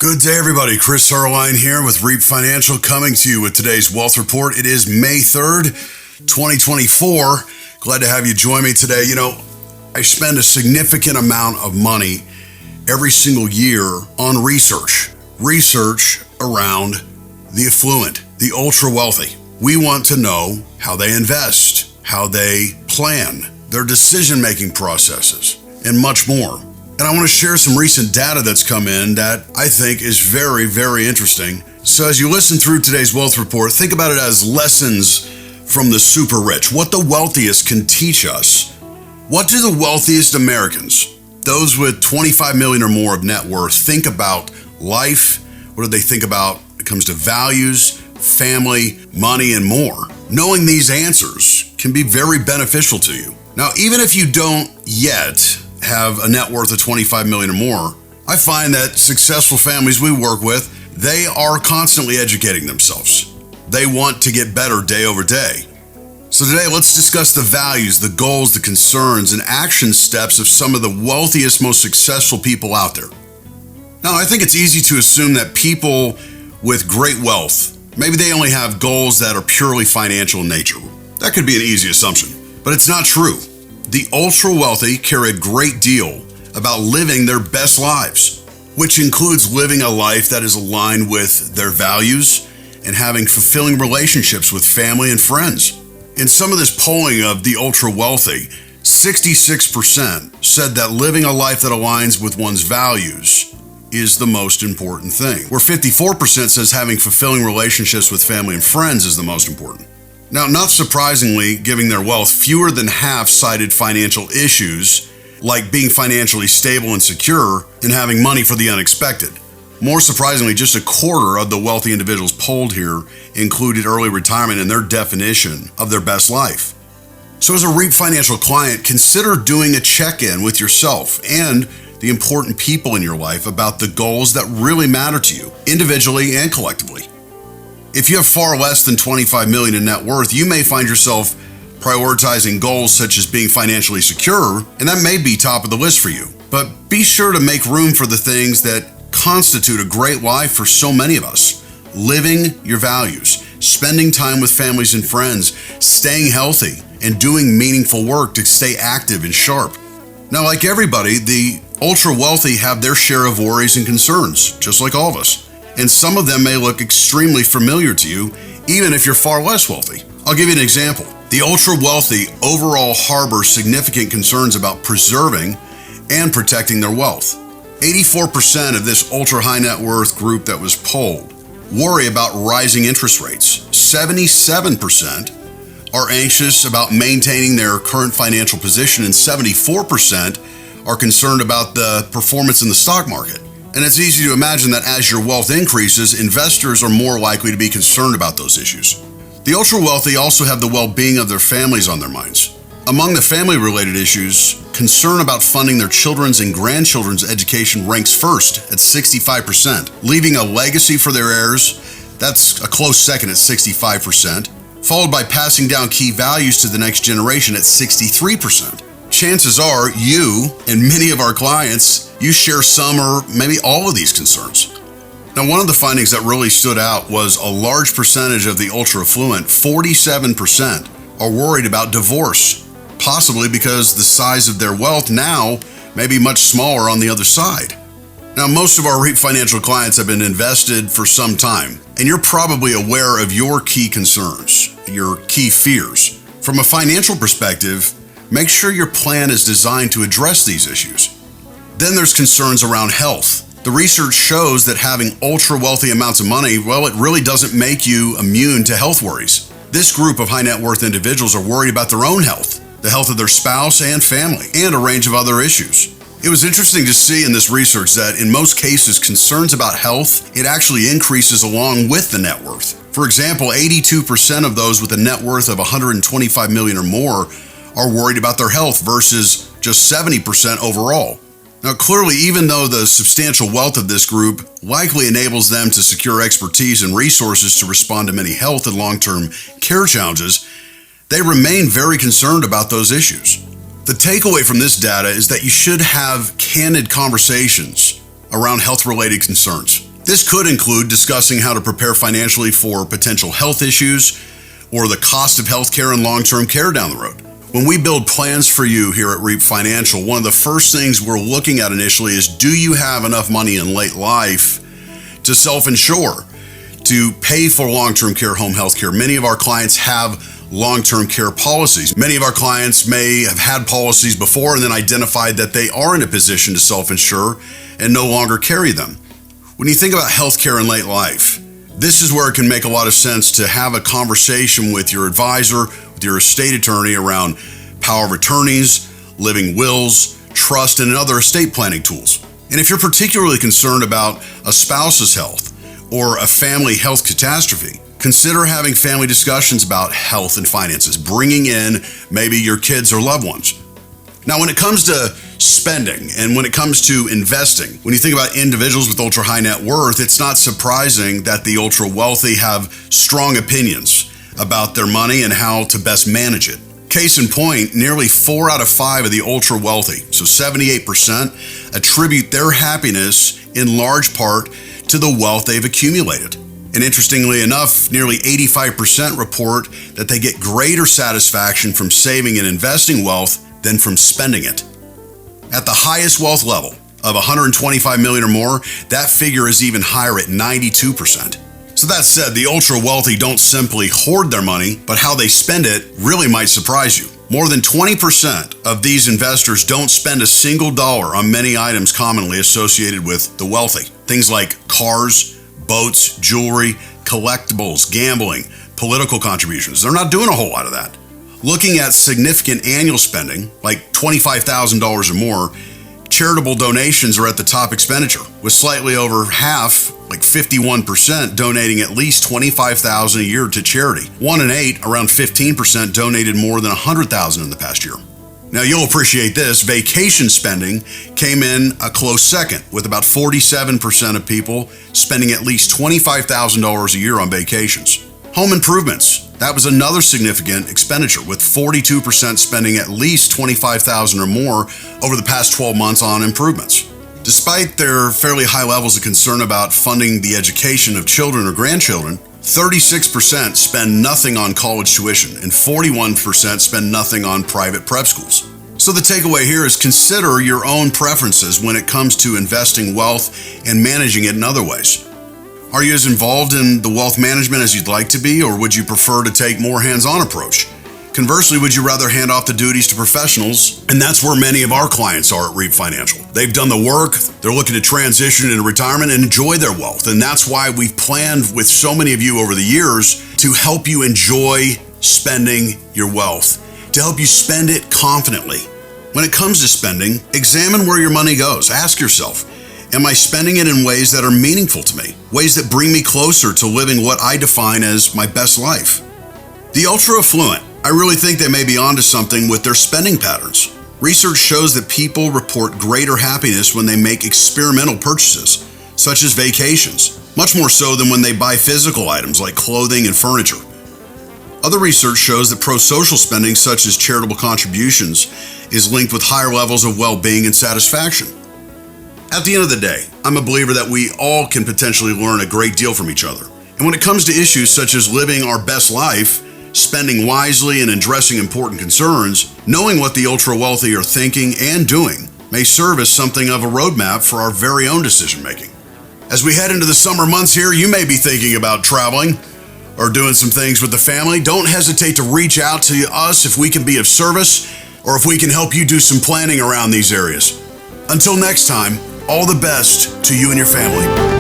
Good day, everybody. Chris Heerlein here with Reap Financial, coming to you with today's Wealth Report. It is May 3rd, 2024. Glad to have you join me today. I spend a significant amount of money every single year on research around the affluent, the ultra wealthy. We want to know how they invest, how they plan, their decision-making processes, and much more. And I want to share some recent data that's come in that I think is very, very interesting. So as you listen through today's Wealth Report, think about it as lessons from the super rich, what the wealthiest can teach us. What do the wealthiest Americans, those with 25 million or more of net worth, think about life? What do they think about when it comes to values, family, money, and more? Knowing these answers can be very beneficial to you. Now, even if you don't yet have a net worth of 25 million or more, I find that successful families we work with, they are constantly educating themselves. They want to get better day over day. So today, let's discuss the values, the goals, the concerns, and action steps of some of the wealthiest, most successful people out there. Now, I think it's easy to assume that people with great wealth, maybe they only have goals that are purely financial in nature. That could be an easy assumption, but it's not true. The ultra wealthy care a great deal about living their best lives, which includes living a life that is aligned with their values and having fulfilling relationships with family and friends. In some of this polling of the ultra wealthy, 66% said that living a life that aligns with one's values is the most important thing, where 54% says having fulfilling relationships with family and friends is the most important. Now, not surprisingly, given their wealth, fewer than half cited financial issues like being financially stable and secure and having money for the unexpected. More surprisingly, just a quarter of the wealthy individuals polled here included early retirement in their definition of their best life. So as a Reap Financial client, consider doing a check-in with yourself and the important people in your life about the goals that really matter to you, individually and collectively. If you have far less than 25 million in net worth, you may find yourself prioritizing goals such as being financially secure, and that may be top of the list for you. But be sure to make room for the things that constitute a great life for so many of us. Living your values, spending time with families and friends, staying healthy, and doing meaningful work to stay active and sharp. Now, like everybody, the ultra wealthy have their share of worries and concerns, just like all of us. And some of them may look extremely familiar to you, even if you're far less wealthy. I'll give you an example. The ultra wealthy overall harbor significant concerns about preserving and protecting their wealth. 84% of this ultra high net worth group that was polled worry about rising interest rates. 77% are anxious about maintaining their current financial position, and 74% are concerned about the performance in the stock market. And it's easy to imagine that as your wealth increases, investors are more likely to be concerned about those issues. The ultra wealthy also have the well-being of their families on their minds. Among the family-related issues, concern about funding their children's and grandchildren's education ranks first at 65%, leaving a legacy for their heirs. That's a close second at 65%, followed by passing down key values to the next generation at 63%. Chances are you and many of our clients, you share some or maybe all of these concerns. Now, one of the findings that really stood out was a large percentage of the ultra affluent, 47%, are worried about divorce, possibly because the size of their wealth now may be much smaller on the other side. Now, most of our Reap Financial clients have been invested for some time, and you're probably aware of your key concerns, your key fears. From a financial perspective, make sure your plan is designed to address these issues. Then there's concerns around health. The research shows that having ultra wealthy amounts of money, well, it really doesn't make you immune to health worries. This group of high net worth individuals are worried about their own health, the health of their spouse and family, and a range of other issues. It was interesting to see in this research that in most cases, concerns about health, it actually increases along with the net worth. For example, 82% of those with a net worth of 125 million or more are worried about their health versus just 70% overall. Now, clearly, even though the substantial wealth of this group likely enables them to secure expertise and resources to respond to many health and long-term care challenges, they remain very concerned about those issues. The takeaway from this data is that you should have candid conversations around health-related concerns. This could include discussing how to prepare financially for potential health issues or the cost of healthcare and long-term care down the road. When we build plans for you here at Reap Financial, one of the first things we're looking at initially is, do you have enough money in late life to self-insure, to pay for long-term care home health care? Many of our clients have long-term care policies. Many of our clients may have had policies before and then identified that they are in a position to self-insure and no longer carry them. When you think about healthcare in late life, this is where it can make a lot of sense to have a conversation with your advisor, with your estate attorney around power of attorneys, living wills, trust, and other estate planning tools. And if you're particularly concerned about a spouse's health or a family health catastrophe, consider having family discussions about health and finances, bringing in maybe your kids or loved ones. Now, when it comes to spending and when it comes to investing, when you think about individuals with ultra high net worth, it's not surprising that the ultra wealthy have strong opinions about their money and how to best manage it. Case in point, nearly 4 out of 5 of the ultra wealthy, so 78%, attribute their happiness in large part to the wealth they've accumulated. And interestingly enough, nearly 85% report that they get greater satisfaction from saving and investing wealth than from spending it. At the highest wealth level of 125 million or more, that figure is even higher at 92%. So that said, the ultra wealthy don't simply hoard their money, but how they spend it really might surprise you. More than 20% of these investors don't spend a single dollar on many items commonly associated with the wealthy. Things like cars, boats, jewelry, collectibles, gambling, political contributions. They're not doing a whole lot of that. Looking at significant annual spending, like $25,000 or more, charitable donations are at the top expenditure, with slightly over half, like 51%, donating at least $25,000 a year to charity. 1 in 8, around 15%, donated more than $100,000 in the past year. Now, you'll appreciate this. Vacation spending came in a close second, with about 47% of people spending at least $25,000 a year on vacations. Home improvements, that was another significant expenditure, with 42% spending at least $25,000 or more over the past 12 months on improvements. Despite their fairly high levels of concern about funding the education of children or grandchildren, 36% spend nothing on college tuition and 41% spend nothing on private prep schools. So the takeaway here is, consider your own preferences when it comes to investing wealth and managing it in other ways. Are you as involved in the wealth management as you'd like to be, or would you prefer to take more hands-on approach? Conversely, would you rather hand off the duties to professionals? And that's where many of our clients are at Reap Financial. They've done the work, they're looking to transition into retirement and enjoy their wealth. And that's why we've planned with so many of you over the years to help you enjoy spending your wealth, to help you spend it confidently. When it comes to spending, examine where your money goes. Ask yourself, am I spending it in ways that are meaningful to me? Ways that bring me closer to living what I define as my best life? The ultra affluent, I really think they may be onto something with their spending patterns. Research shows that people report greater happiness when they make experimental purchases, such as vacations, much more so than when they buy physical items like clothing and furniture. Other research shows that pro-social spending, such as charitable contributions, is linked with higher levels of well-being and satisfaction. At the end of the day, I'm a believer that we all can potentially learn a great deal from each other. And when it comes to issues such as living our best life, spending wisely, and addressing important concerns, knowing what the ultra-wealthy are thinking and doing may serve as something of a roadmap for our very own decision-making. As we head into the summer months here, you may be thinking about traveling or doing some things with the family. Don't hesitate to reach out to us if we can be of service or if we can help you do some planning around these areas. Until next time, all the best to you and your family.